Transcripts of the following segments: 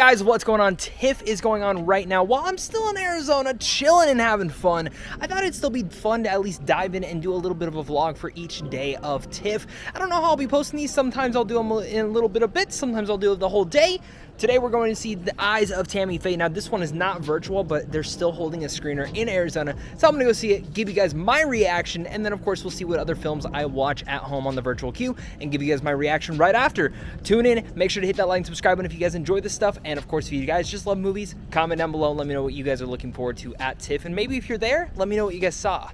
guys, what's going on? Tiff is going on right now. While I'm still in Arizona, chilling and having fun, I thought it'd still be fun to at least dive in and do a little bit of a vlog for each day of Tiff. I don't know how I'll be posting these. Sometimes I'll do them in a little bit of bits. Sometimes I'll do it the whole day. Today we're going to see the eyes of Tammy Faye. Now this one is not virtual, but they're still holding a screener in Arizona. So I'm gonna go see it, give you guys my reaction, and then of course we'll see what other films I watch at home on the virtual queue and give you guys my reaction right after. Tune in, make sure to hit that like and subscribe button if you guys enjoy this stuff. And of course, if you guys just love movies, comment down below and let me know what you guys are looking forward to at Tiff. And maybe if you're there, let me know what you guys saw.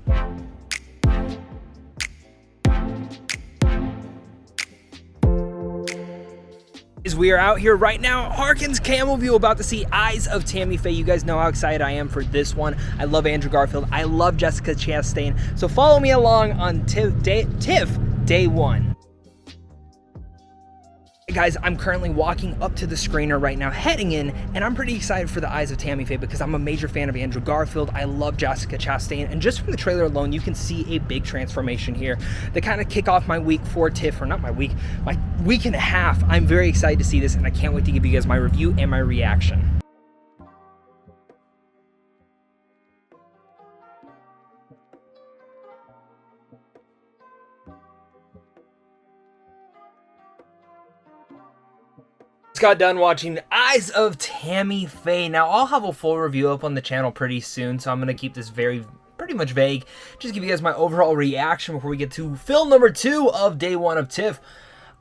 We are out here right now, Harkins Camel View, about to see Eyes of Tammy Faye. You guys know how excited I am for this one. I love Andrew Garfield. I love Jessica Chastain. So follow me along on Tiff Day 1. Hey guys, I'm currently walking up to the screener right now, heading in, and I'm pretty excited for the Eyes of Tammy Faye because I'm a major fan of Andrew Garfield. I love Jessica Chastain, and just from the trailer alone, you can see a big transformation here. They kind of kick off my week for Tiff, or not my week and a half. I'm very excited to see this, and I can't wait to give you guys my review and my reaction. Got done watching Eyes of Tammy Faye. Now I'll have a full review up on the channel pretty soon, so I'm gonna keep this pretty much vague. Just give you guys my overall reaction before we get to film number 2 of day 1 of Tiff.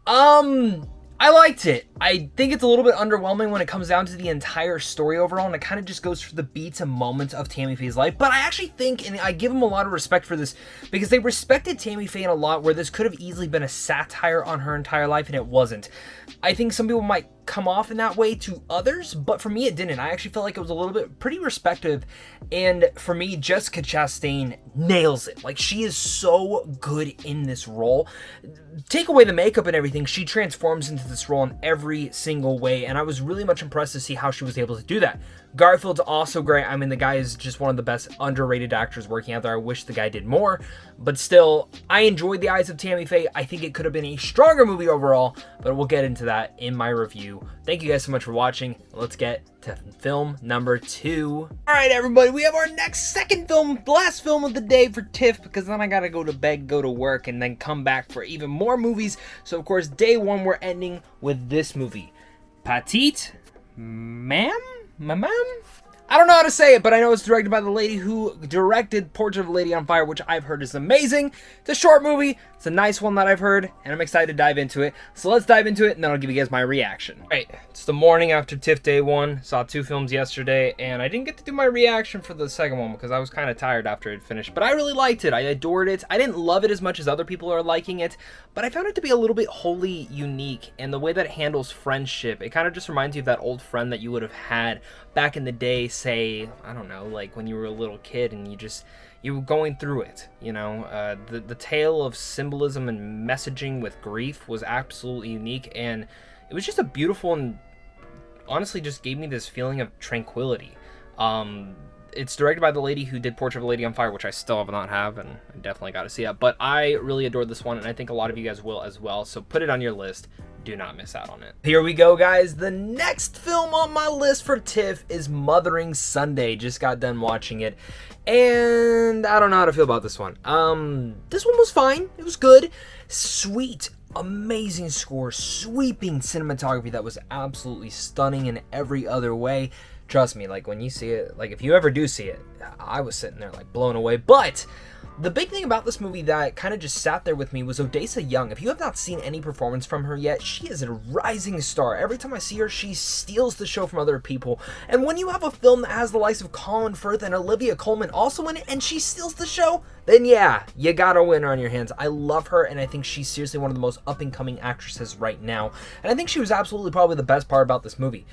I liked it. I think it's a little bit underwhelming when it comes down to the entire story overall, and it kind of just goes through the beats and moments of Tammy Faye's life. But I actually think, and I give them a lot of respect for this, because they respected Tammy Faye in a lot where this could have easily been a satire on her entire life, and it wasn't. I think some people might come off in that way to others, but for me it didn't. I actually felt like it was a little bit pretty respective, and for me, Jessica Chastain nails it. Like, she is so good in this role. Take away the makeup and everything, she transforms into this role in every single way, and I was really much impressed to see how she was able to do that. Garfield's also great. I mean, the guy is just one of the best underrated actors working out there. I wish the guy did more, but still, I enjoyed The Eyes of Tammy Faye. I think it could have been a stronger movie overall, but we'll get into that in my review. Thank you guys so much for watching. Let's get to film number 2. All right, everybody, we have our second film, the last film of the day for Tiff, because then I gotta go to bed, go to work, and then come back for even more movies. So of course, day 1, we're ending with this movie, Petite Maman? I don't know how to say it, but I know it's directed by the lady who directed Portrait of a Lady on Fire, which I've heard is amazing. It's a short movie. It's a nice one that I've heard, and I'm excited to dive into it. So let's dive into it, and then I'll give you guys my reaction. All right, it's the morning after Tiff Day 1. Saw 2 films yesterday, and I didn't get to do my reaction for the second one because I was kind of tired after it finished. But I really liked it. I adored it. I didn't love it as much as other people are liking it, but I found it to be a little bit wholly unique. And the way that it handles friendship, it kind of just reminds you of that old friend that you would have had back in the day, say, I don't know, like when you were a little kid and you were going through it, you know. The tale of symbolism and messaging with grief was absolutely unique, and it was just a beautiful, and honestly just gave me this feeling of tranquility. It's directed by the lady who did Portrait of a Lady on Fire, which I still have not have, and I definitely got to see it. But I really adored this one, and I think a lot of you guys will as well, so put it on your list. Do not miss out on it. Here we go, guys. The next film on my list for Tiff is Mothering Sunday. Just got done watching it, and I don't know how to feel about this one. This one was fine. It was good. Sweet, amazing score, sweeping cinematography that was absolutely stunning in every other way. Trust me, like when you see it, like if you ever do see it, I was sitting there like blown away. But the big thing about this movie that kind of just sat there with me was Odessa Young. If you have not seen any performance from her yet, she is a rising star. Every time I see her, she steals the show from other people. And when you have a film that has the likes of Colin Firth and Olivia Colman also in it, and she steals the show, then yeah, you got a winner on your hands. I love her, and I think she's seriously one of the most up-and-coming actresses right now. And I think she was absolutely probably the best part about this movie.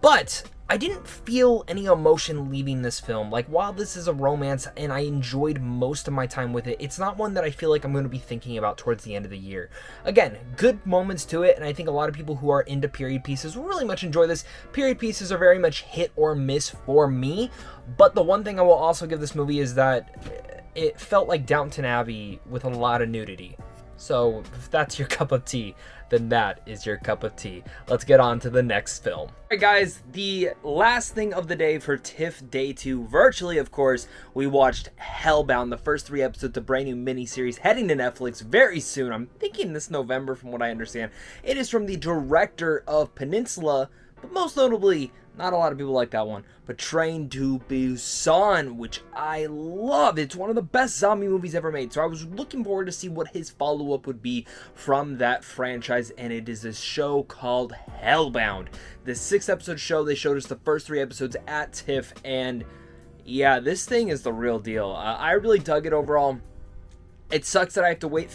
But I didn't feel any emotion leaving this film. Like, while this is a romance and I enjoyed most of my time with it, it's not one that I feel like I'm going to be thinking about towards the end of the year. Again, good moments to it, and I think a lot of people who are into period pieces will really much enjoy this. Period pieces are very much hit or miss for me, but the one thing I will also give this movie is that it felt like Downton Abbey with a lot of nudity. So if that's your cup of tea, then that is your cup of tea. Let's get on to the next film. Alright guys, the last thing of the day for Tiff Day 2, virtually of course, we watched Hellbound, the first 3 episodes of a brand new miniseries heading to Netflix very soon. I'm thinking this November from what I understand. It is from the director of Peninsula, but most notably, not a lot of people like that one, but Train to Busan, which I love. It's one of the best zombie movies ever made, so I was looking forward to see what his follow-up would be from that franchise, and it is a show called Hellbound. The 6-episode show, they showed us the first 3 episodes at TIFF, and yeah, this thing is the real deal. I really dug it overall. It sucks that I have to wait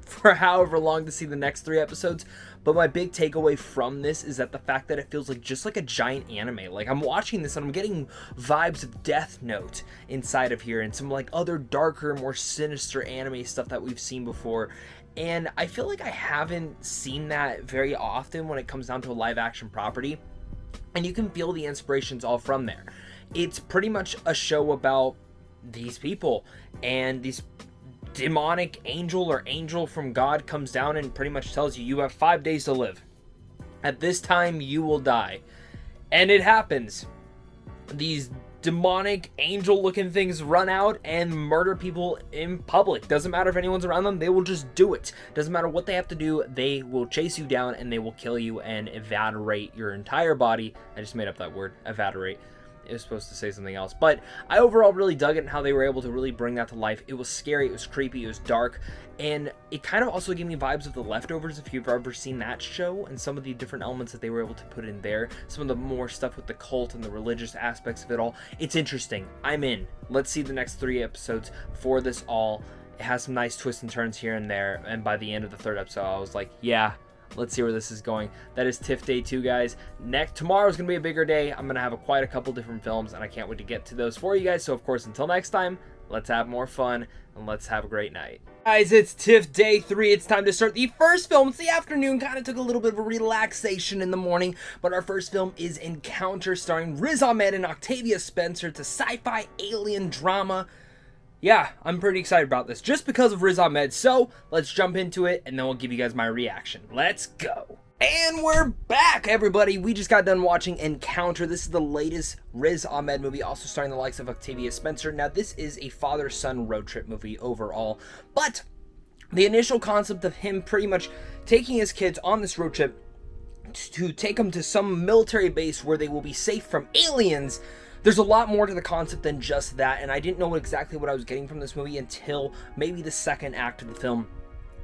for however long to see the next 3 episodes, but my big takeaway from this is that the fact that it feels like just like a giant anime. Like, I'm watching this and I'm getting vibes of Death Note inside of here and some like other darker, more sinister anime stuff that we've seen before. And I feel like I haven't seen that very often when it comes down to a live action property. And you can feel the inspirations all from there. It's pretty much a show about these people, and these demonic angel from God comes down and pretty much tells you have 5 days to live. At this time you will die. And it happens. These demonic angel looking things run out and murder people in public. Doesn't matter if anyone's around them, they will just do it. Doesn't matter what they have to do, they will chase you down and they will kill you and evaporate your entire body. I just made up that word, evaporate. It was supposed to say something else, but I overall really dug it and how they were able to really bring that to life. It was scary, it was creepy, it was dark, and it kind of also gave me vibes of The Leftovers, if you've ever seen that show, and some of the different elements that they were able to put in there, some of the more stuff with the cult and the religious aspects of it all. It's interesting. I'm in. Let's see the next 3 episodes for this all. It has some nice twists and turns here and there, and by the end of the 3rd episode, I was like, yeah, let's see where this is going. That is Tiff Day 2, guys. Tomorrow's going to be a bigger day. I'm going to have quite a couple different films, and I can't wait to get to those for you guys. So, of course, until next time, let's have more fun, and let's have a great night. Guys, it's Tiff Day 3. It's time to start the first film. It's the afternoon. Kind of took a little bit of a relaxation in the morning, but our first film is Encounter, starring Riz Ahmed and Octavia Spencer. It's a sci-fi alien drama. Yeah, I'm pretty excited about this just because of Riz Ahmed. So let's jump into it and then we'll give you guys my reaction. Let's go. And we're back, everybody. We just got done watching Encounter. This is the latest Riz Ahmed movie, also starring the likes of Octavia Spencer. Now, this is a father-son road trip movie overall, but the initial concept of him pretty much taking his kids on this road trip to take them to some military base where they will be safe from aliens. There's a lot more to the concept than just that, and I didn't know exactly what I was getting from this movie until maybe the 2nd act of the film,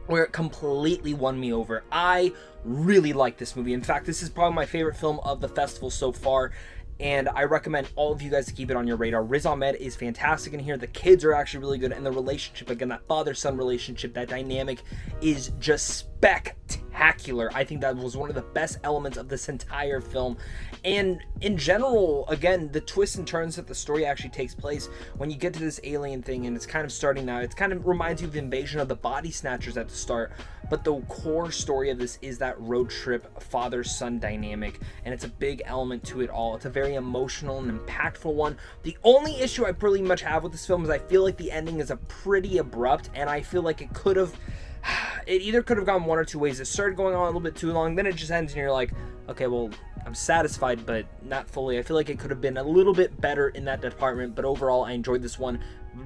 where it completely won me over. I really like this movie. In fact, this is probably my favorite film of the festival so far, and I recommend all of you guys to keep it on your radar. Riz Ahmed is fantastic in here. The kids are actually really good, and the relationship, again, that father-son relationship, that dynamic is just spectacular. I think that was one of the best elements of this entire film. And in general, again, the twists and turns that the story actually takes place when you get to this alien thing, and it's kind of starting now. It kind of reminds you of the Invasion of the Body Snatchers at the start, but the core story of this is that road trip father-son dynamic, and it's a big element to it all. It's a very emotional and impactful one. The only issue I pretty much have with this film is I feel like the ending is a pretty abrupt, and I feel like it either could have gone one or two ways. It started going on a little bit too long, then it just ends and you're like, okay, well, I'm satisfied, but not fully. I feel like it could have been a little bit better in that department, but overall, I enjoyed this one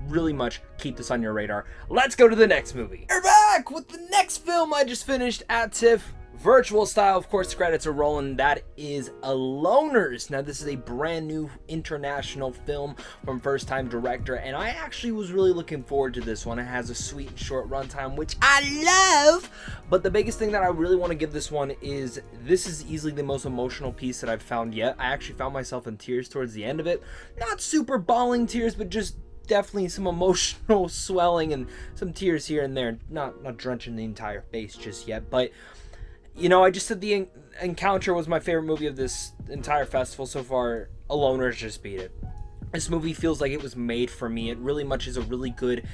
really much. Keep this on your radar. Let's go to the next movie. We're back with the next film I just finished at TIFF. Virtual style, of course, credits are rolling. That is Aloners. Now, this is a brand new international film from first-time director, and I actually was really looking forward to this one. It has a sweet and short runtime, which I love, but the biggest thing that I really want to give this one is this is easily the most emotional piece that I've found yet. I actually found myself in tears towards the end of it. Not super bawling tears, but just definitely some emotional swelling and some tears here and there. Not drenching the entire face just yet, but you know, I just said the Encounter was my favorite movie of this entire festival so far. Aloners just beat it. This movie feels like it was made for me. It really much is a really good,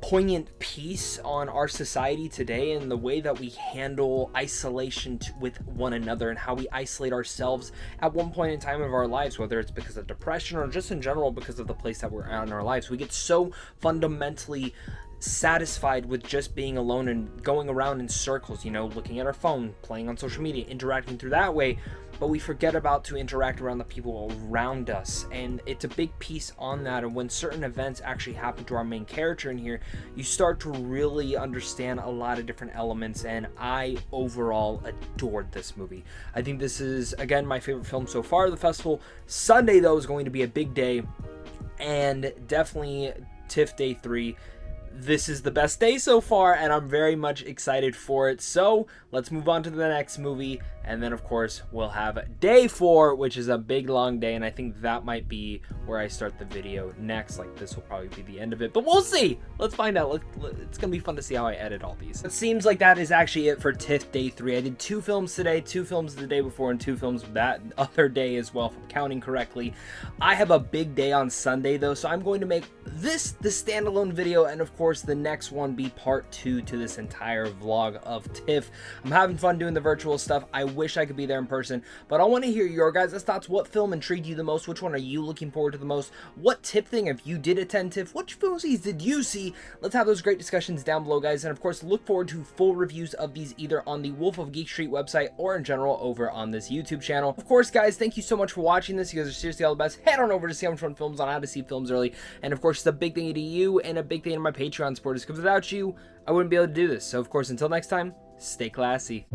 poignant piece on our society today and the way that we handle isolation with one another and how we isolate ourselves at one point in time of our lives, whether it's because of depression or just in general because of the place that we're at in our lives. We get so fundamentally satisfied with just being alone and going around in circles, you know, looking at our phone, playing on social media, interacting through that way, but we forget about to interact around the people around us. And it's a big piece on that. And when certain events actually happen to our main character in here, you start to really understand a lot of different elements, and I overall adored this movie. I think this is, again, my favorite film so far of the festival. Sunday, though, is going to be a big day, and definitely TIFF Day 3. This is the best day so far, and I'm very much excited for it. So let's move on to the next movie, and then of course we'll have day 4, which is a big long day, and I think that might be where I start the video next. Like, this will probably be the end of it, but we'll see. Let's find out. It's gonna be fun to see how I edit all these. It seems like that is actually it for TIFF Day 3. I did 2 films today, 2 films the day before, and 2 films that other day as well, if I'm counting correctly. I have a big day on Sunday though, so I'm going to make this the standalone video, and of course the next one be part 2 to this entire vlog of TIFF. I'm having fun doing the virtual stuff. I wish I could be there in person, but I want to hear your guys' thoughts. What film intrigued you the most? Which one are you looking forward to the most? What TIFF thing, if you did attend TIFF, which movies did you see? Let's have those great discussions down below, guys, and of course look forward to full reviews of these either on the Wolf of Geek Street website or in general over on this YouTube channel. Of course, guys, thank you so much for watching this. You guys are seriously all the best. Head on over to See How Much Fun Films on how to see films early, and of course it's a big thing to you and a big thing to my Patreon supporters, because without you I wouldn't be able to do this. So of course, until next time, stay classy.